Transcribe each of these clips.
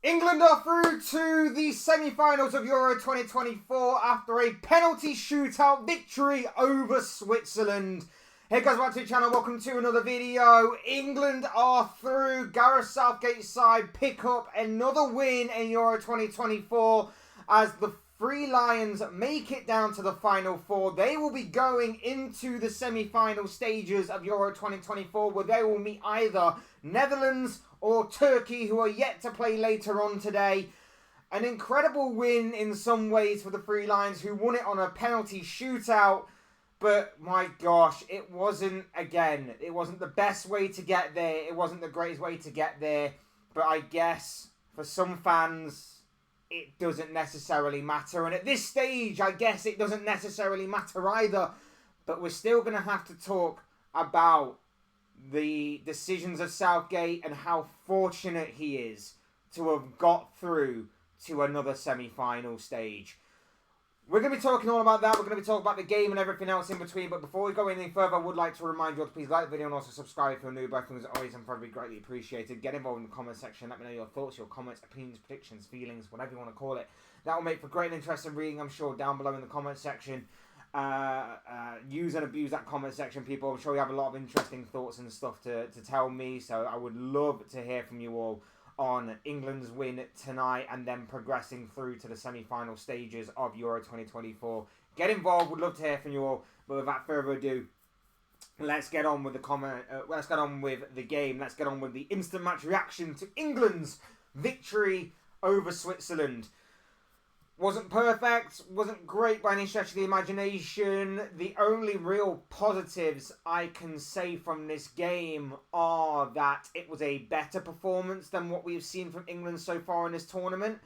England are through to the semi-finals of Euro 2024 after a penalty shootout victory over Switzerland. Hey guys, back to the channel. Welcome to another video. England are through. Gareth Southgate's side pick up another win in Euro 2024 as the Three Lions make it down to the Final Four. They will be going into the semi-final stages of Euro 2024 where they will meet either Netherlands or Turkey, who are yet to play later on today. An incredible win in some ways for the Three Lions, who won it on a penalty shootout. But my gosh, it wasn't the best way to get there. It wasn't the greatest way to get there. But I guess for some fans, it doesn't necessarily matter. And at this stage, I guess it doesn't necessarily matter either. But we're still going to have to talk about the decisions of Southgate and how fortunate he is to have got through to another semi-final stage. We're going to be talking all about that. We're going to be talking about the game and everything else in between. But before we go any further, I would like to remind you all to please like the video and also subscribe if you're new. Both things are always and probably greatly appreciated. Get involved in the comment section. Let me know your thoughts, your comments, opinions, predictions, feelings, whatever you want to call it. That will make for great and interesting reading, I'm sure, down below in the comment section. Use and abuse that comment section, people. I'm sure you have a lot of interesting thoughts and stuff to tell me. So I would love to hear from you all on England's win tonight and then progressing through to the semi-final stages of Euro 2024. Get involved. Would love to hear from you all. But without further ado, let's get on with the let's get on with the game. Let's get on with the instant match reaction to England's victory over Switzerland. Wasn't perfect, wasn't great by any stretch of the imagination. The only real positives I can say from this game are that it was a better performance than what we've seen from England so far in this tournament.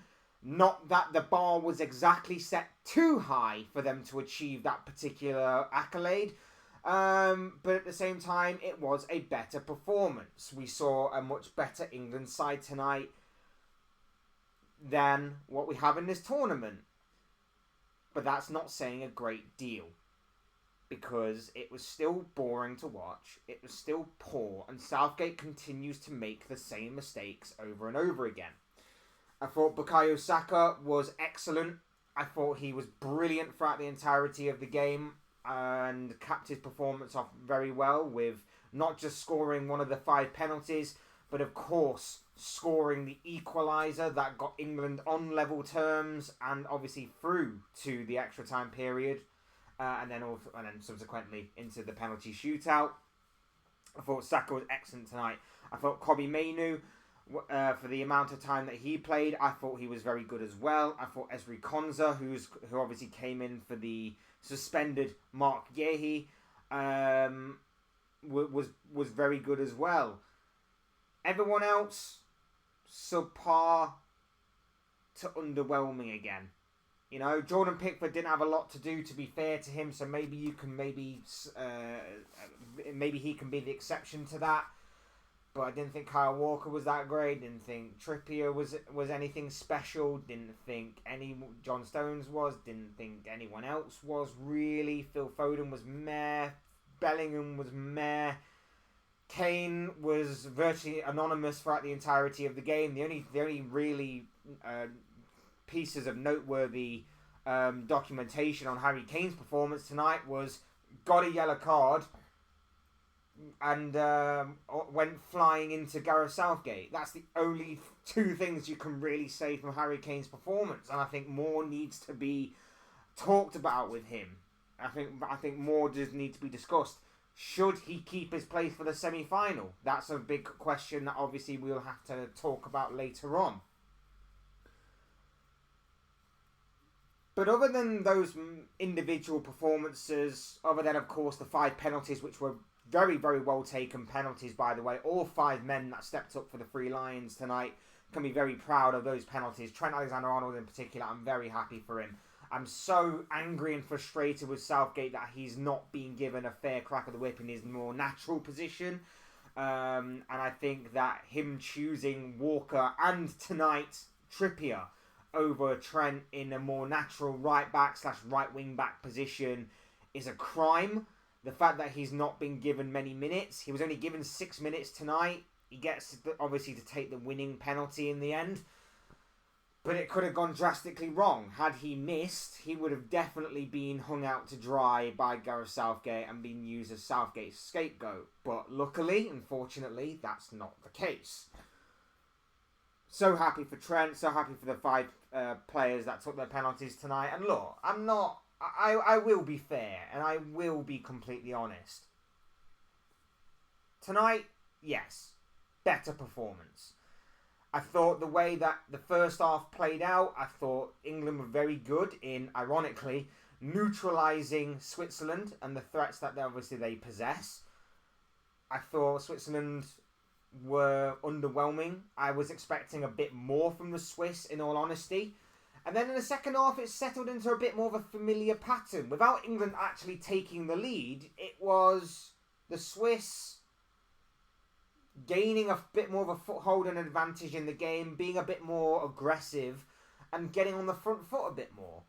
Not that the bar was exactly set too high for them to achieve that particular accolade. But at the same time, it was a better performance. We saw a much better England side tonight than what we have in this tournament. But that's not saying a great deal, because it was still boring to watch, it was still poor, and Southgate continues to make the same mistakes over and over again. I thought Bukayo Saka was excellent. I thought he was brilliant throughout the entirety of the game and capped his performance off very well with not just scoring one of the 5 penalties, but of course scoring the equaliser that got England on level terms and obviously through to the extra time period, and then subsequently into the penalty shootout. I thought Saka was excellent tonight. I thought Kobbie Mainoo, for the amount of time that he played, I thought he was very good as well. I thought Ezri Konsa, who obviously came in for the suspended Mark Yehi, was very good as well. Everyone else, subpar to underwhelming again. You know, Jordan Pickford didn't have a lot to do, to be fair to him, so maybe he can be the exception to that. But I didn't think Kyle Walker was that great. Didn't think Trippier was anything special. Didn't think John Stones was. Didn't think anyone else was really. Phil Foden was meh. Bellingham was meh. Kane was virtually anonymous throughout the entirety of the game. The only really pieces of noteworthy documentation on Harry Kane's performance tonight was got a yellow card and went flying into Gareth Southgate. That's the only 2 things you can really say from Harry Kane's performance, and I think more needs to be talked about with him. I think more does need to be discussed. Should he keep his place for the semi-final? That's a big question that obviously we'll have to talk about later on. But other than those individual performances, other than, of course, the 5 penalties, which were very, very well taken penalties, by the way. All 5 men that stepped up for the Three Lions tonight can be very proud of those penalties. Trent Alexander-Arnold in particular, I'm very happy for him. I'm so angry and frustrated with Southgate that he's not being given a fair crack of the whip in his more natural position. And I think that him choosing Walker and tonight Trippier over Trent in a more natural right back / right wing back position is a crime. The fact that he's not been given many minutes, he was only given 6 minutes tonight. He gets obviously to take the winning penalty in the end. But it could have gone drastically wrong. Had he missed, he would have definitely been hung out to dry by Gareth Southgate and been used as Southgate's scapegoat. But luckily, unfortunately, that's not the case. So happy for Trent, so happy for the 5 players that took their penalties tonight. And look, I will be fair and I will be completely honest. Tonight, yes, better performance. I thought the way that the first half played out, I thought England were very good in, ironically, neutralising Switzerland and the threats that they possess. I thought Switzerland were underwhelming. I was expecting a bit more from the Swiss, in all honesty. And then in the second half, it settled into a bit more of a familiar pattern. Without England actually taking the lead, it was the Swiss gaining a bit more of a foothold and advantage in the game, being a bit more aggressive and getting on the front foot a bit more.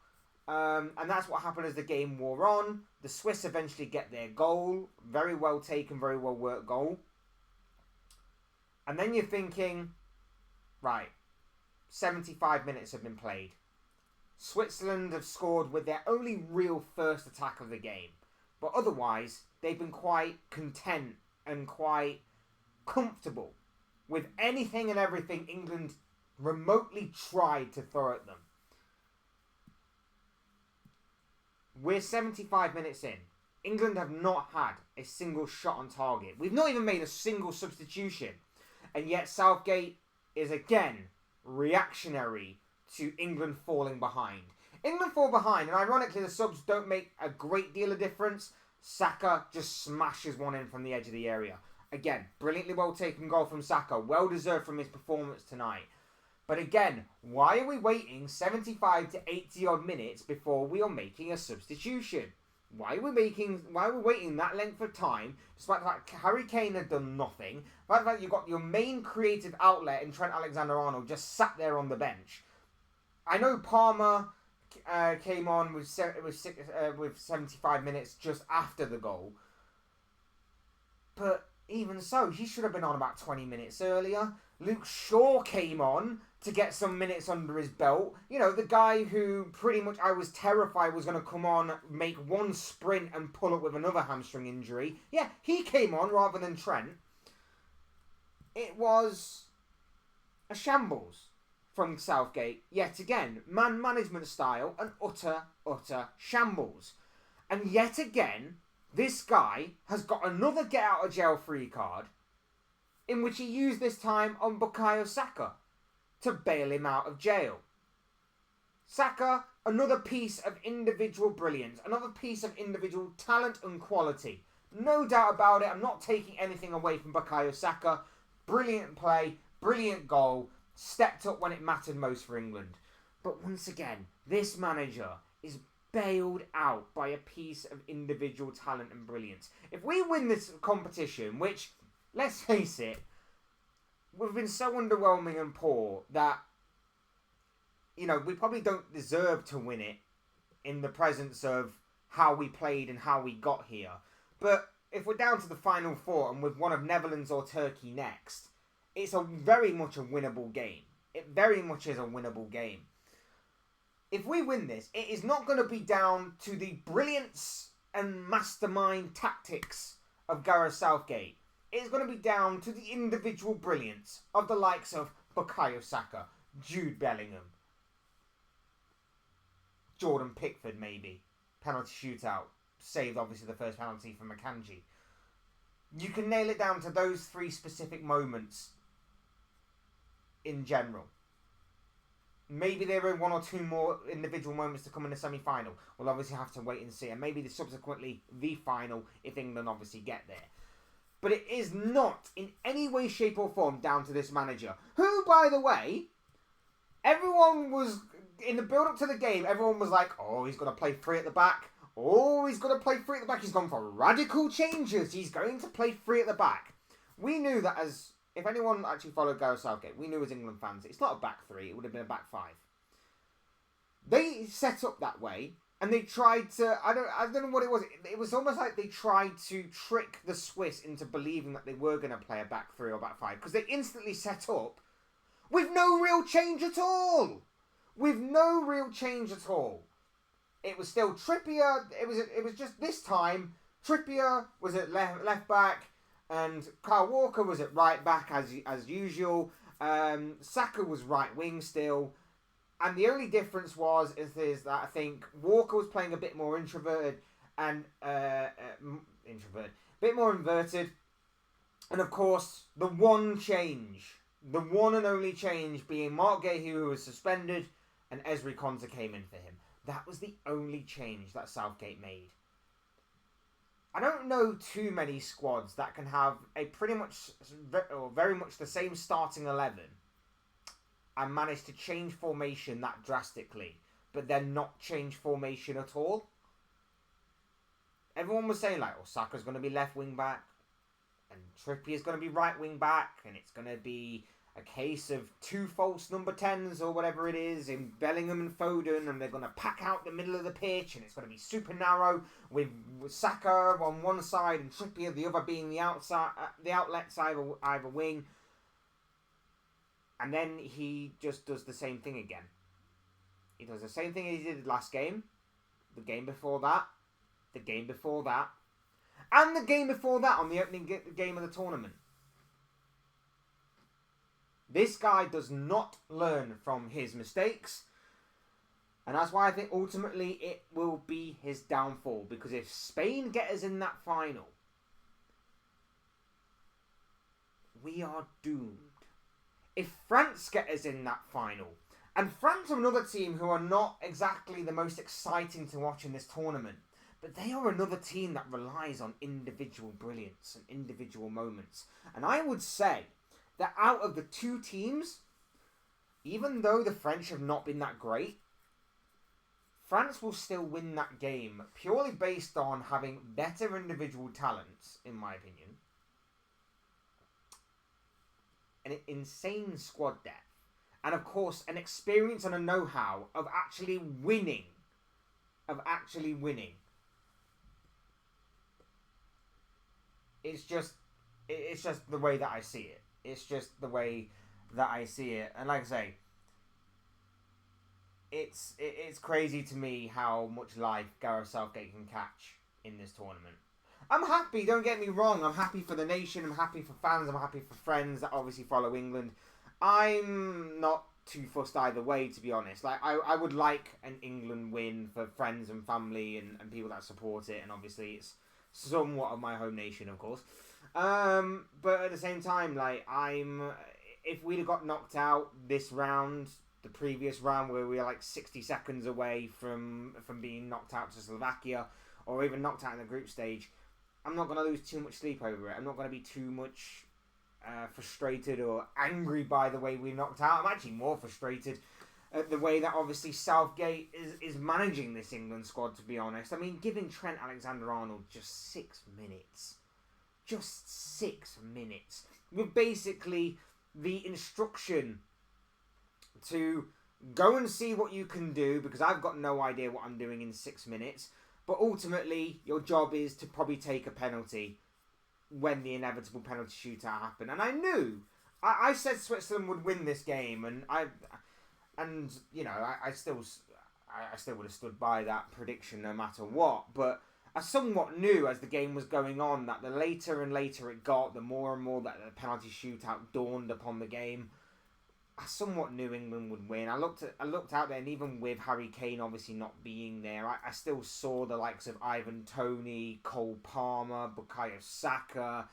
And that's what happened as the game wore on. The Swiss eventually get their goal. Very well taken, very well worked goal. And then you're thinking, right, 75 minutes have been played. Switzerland have scored with their only real first attack of the game. But otherwise, they've been quite content and quite comfortable with anything and everything England remotely tried to throw at them. We're 75 minutes in. England have not had a single shot on target. We've not even made a single substitution. And yet Southgate is again reactionary to England falling behind. England fall behind, and ironically the subs don't make a great deal of difference. Saka just smashes one in from the edge of the area. Again, brilliantly well taken goal from Saka. Well deserved from his performance tonight. But again, why are we waiting 75 to 80 odd minutes before we are making a substitution? Why are we waiting that length of time, despite the fact Harry Kane had done nothing, despite the fact you've got your main creative outlet in Trent Alexander-Arnold just sat there on the bench? I know Palmer came on with 75 minutes just after the goal, but even so, he should have been on about 20 minutes earlier. Luke Shaw came on to get some minutes under his belt. You know, the guy who pretty much I was terrified was going to come on, make one sprint and pull up with another hamstring injury. Yeah, he came on rather than Trent. It was a shambles from Southgate. Yet again, man management style, an utter shambles. And yet again, this guy has got another get out of jail free card, in which he used this time on Bukayo Saka to bail him out of jail. Saka, another piece of individual brilliance, another piece of individual talent and quality. No doubt about it, I'm not taking anything away from Bukayo Saka. Brilliant play, brilliant goal, stepped up when it mattered most for England. But once again, this manager is bailed out by a piece of individual talent and brilliance. If we win this competition, which, let's face it, we've been so underwhelming and poor that, you know, we probably don't deserve to win it in the presence of how we played and how we got here. But if we're down to the final 4 and with one of Netherlands or Turkey next, it's very much a winnable game. It very much is a winnable game. If we win this, it is not going to be down to the brilliance and mastermind tactics of Gareth Southgate. It's going to be down to the individual brilliance of the likes of Bukayo Saka, Jude Bellingham, Jordan Pickford maybe. Penalty shootout. Saved obviously the first penalty from Akanji. You can nail it down to those 3 specific moments in general. Maybe there are 1 or 2 more individual moments to come in the semi-final. We'll obviously have to wait and see. And maybe subsequently the final if England obviously get there. But it is not in any way, shape or form down to this manager. Who, by the way, everyone was, in the build-up to the game, everyone was like, oh, he's going to play 3 at the back. Oh, he's going to play 3 at the back. He's gone for radical changes. He's going to play 3 at the back. We knew that as... If anyone actually followed Gareth Southgate, we knew as England fans, it's not a back 3, it would have been a back 5. They set up that way, and they tried to, I don't know what it was. It was almost like they tried to trick the Swiss into believing that they were going to play a back 3 or back 5, because they instantly set up with no real change at all. with no real change at all. It was still Trippier. It was just this time Trippier was at left back, and Kyle Walker was at right back as usual. Saka was right wing still, and the only difference is that I think Walker was playing a bit more introverted and a bit more inverted, and of course the one and only change being Mark Gahey, who was suspended, and Ezri Konsa came in for him. That was the only change that Southgate made. I don't know too many squads that can have a pretty much or very much the same starting 11 and manage to change formation that drastically, but then not change formation at all. Everyone was saying like, Saka's going to be left wing back, and Trippier's going to be right wing back, and it's going to be a case of two false number 10s or whatever it is in Bellingham and Foden, and they're going to pack out the middle of the pitch, and it's going to be super narrow with Saka on one side and Trippier the other being the outlet side of either wing. And then he just does the same thing again. He does the same thing he did last game, the game before that, the game before that, and the game before that on the opening game of the tournament. This guy does not learn from his mistakes. And that's why I think ultimately it will be his downfall. Because if Spain get us in that final, we are doomed. If France get us in that final, and France are another team who are not exactly the most exciting to watch in this tournament, but they are another team that relies on individual brilliance and individual moments. And I would say that out of the two teams, even though the French have not been that great, France will still win that game purely based on having better individual talents, in my opinion, an insane squad depth, and of course an experience and a know-how of actually winning. It's just the way that I see it. It's just the way that I see it. And like I say, it's crazy to me how much life Gareth Southgate can catch in this tournament. I'm happy, don't get me wrong. I'm happy for the nation. I'm happy for fans. I'm happy for friends that obviously follow England. I'm not too fussed either way, to be honest. Like I would like an England win for friends and family and people that support it. And obviously it's somewhat of my home nation, of course. But at the same time, like if we'd have got knocked out this round, the previous round where we were like 60 seconds away from being knocked out to Slovakia, or even knocked out in the group stage, I'm not going to lose too much sleep over it. I'm not going to be too much frustrated or angry by the way we knocked out. I'm actually more frustrated at the way that obviously Southgate is managing this England squad, to be honest. I mean, giving Trent Alexander-Arnold just 6 minutes. Just 6 minutes. With basically the instruction to go and see what you can do, because I've got no idea what I'm doing in 6 minutes. But ultimately, your job is to probably take a penalty when the inevitable penalty shootout happened. And I knew, I said Switzerland would win this game, and I still would have stood by that prediction no matter what. But I somewhat knew as the game was going on that the later and later it got, the more and more that the penalty shootout dawned upon the game. I somewhat knew England would win. I looked out there, and even with Harry Kane obviously not being there, I still saw the likes of Ivan Toney, Cole Palmer, Bukayo Saka,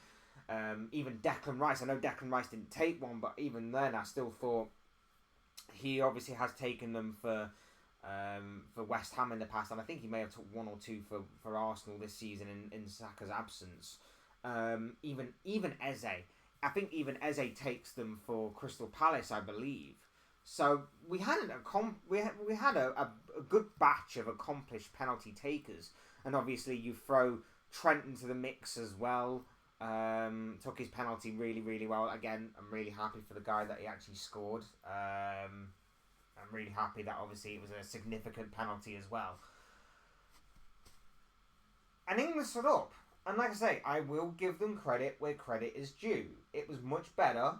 even Declan Rice. I know Declan Rice didn't take one, but even then I still thought he obviously has taken them for West Ham in the past, and I think he may have took one or two for Arsenal this season in Saka's absence. Even Eze. I think even Eze takes them for Crystal Palace, I believe. So we had a good batch of accomplished penalty takers, and obviously you throw Trent into the mix as well. Took his penalty really, really well. Again, I'm really happy for the guy that he actually scored. I'm really happy that obviously it was a significant penalty as well. And England stood up. And like I say, I will give them credit where credit is due. It was much better.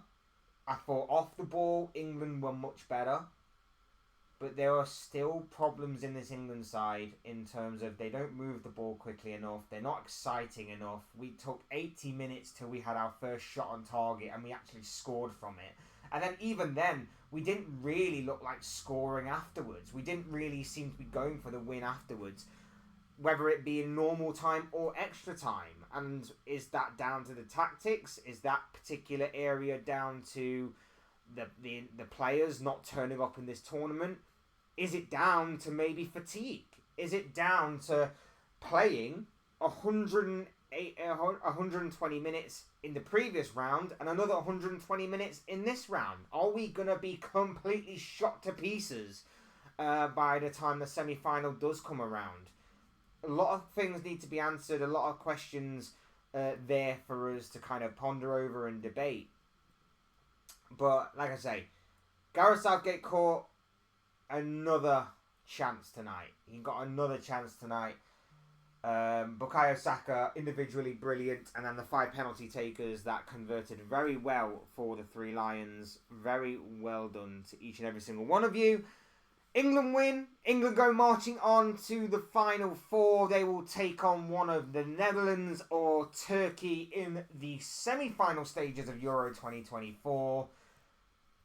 I thought off the ball, England were much better. but there are still problems in this England side in terms of they don't move the ball quickly enough. They're not exciting enough. We took 80 minutes till we had our first shot on target and we actually scored from it. And then even then, we didn't really look like scoring afterwards. We didn't really seem to be going for the win afterwards, whether it be in normal time or extra time. And is that down to the tactics? Is that particular area down to the players not turning up in this tournament? Is it down to maybe fatigue? Is it down to playing 120 minutes in the previous round and another 120 minutes in this round? Are we going to be completely shot to pieces by the time the semi-final does come around? A lot of things need to be answered, a lot of questions there for us to kind of ponder over and debate. But, like I say, Gareth Southgate caught another chance tonight. He got another chance tonight. Bukayo Saka, individually brilliant, and then the 5 penalty takers that converted very well for the 3 Lions. Very well done to each and every single one of you. England win. England go marching on to the final 4. They will take on one of the Netherlands or Turkey in the semi-final stages of Euro 2024.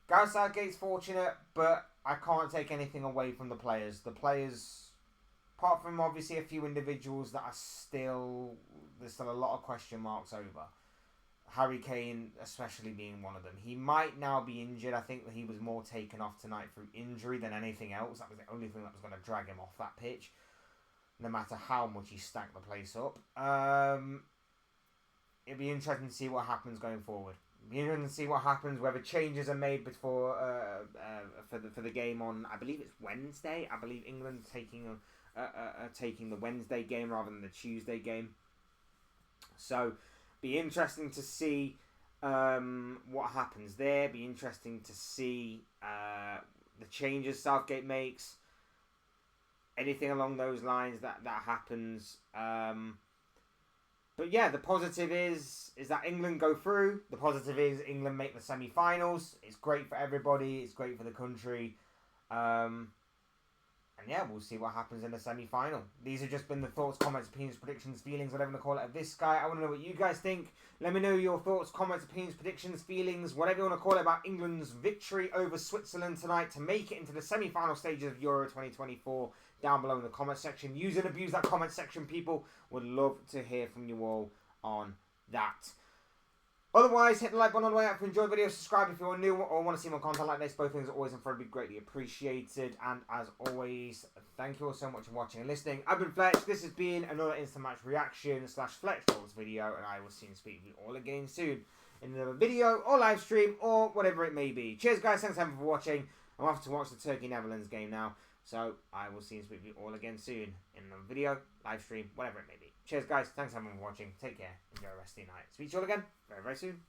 Gareth Southgate's fortunate, but I can't take anything away from the players. The players, apart from obviously a few individuals that are there's still a lot of question marks over. Harry Kane especially being one of them. He might now be injured. I think that he was more taken off tonight through injury than anything else. That was the only thing that was going to drag him off that pitch, no matter how much he stacked the place up. It'd be interesting to see what happens going forward. It'd be interesting to see what happens, whether changes are made before for the game on, I believe it's Wednesday. I believe England's taking the Wednesday game rather than the Tuesday game. So be interesting to see what happens there. Be interesting to see the changes Southgate makes. Anything along those lines that happens. But yeah, the positive is that England go through. The positive is England make the semi-finals. It's great for everybody. It's great for the country. And yeah, we'll see what happens in the semi-final. These have just been the thoughts, comments, opinions, predictions, feelings, whatever you want to call it, of this guy. I want to know what you guys think. Let me know your thoughts, comments, opinions, predictions, feelings, whatever you want to call it about England's victory over Switzerland tonight to make it into the semi-final stages of Euro 2024 down below in the comment section. Use and abuse that comment section, people. Would love to hear from you all on that. Otherwise, hit the like button on the way out if you enjoyed the video. Subscribe if you're new or want to see more content like this. Both things are always incredibly greatly appreciated. And as always, thank you all so much for watching and listening. I've been Fletch. This has been another Instant Match reaction / Fletch Talks video. And I will see and speak with you all again soon in another video or live stream or whatever it may be. Cheers, guys. Thanks for watching. I'm off to watch the Turkey-Netherlands game now. So I will see and speak with you all again soon in another video, live stream, whatever it may be. Cheers, guys. Thanks for watching. Take care. Enjoy the rest of your night. Speak to you all again very, very soon.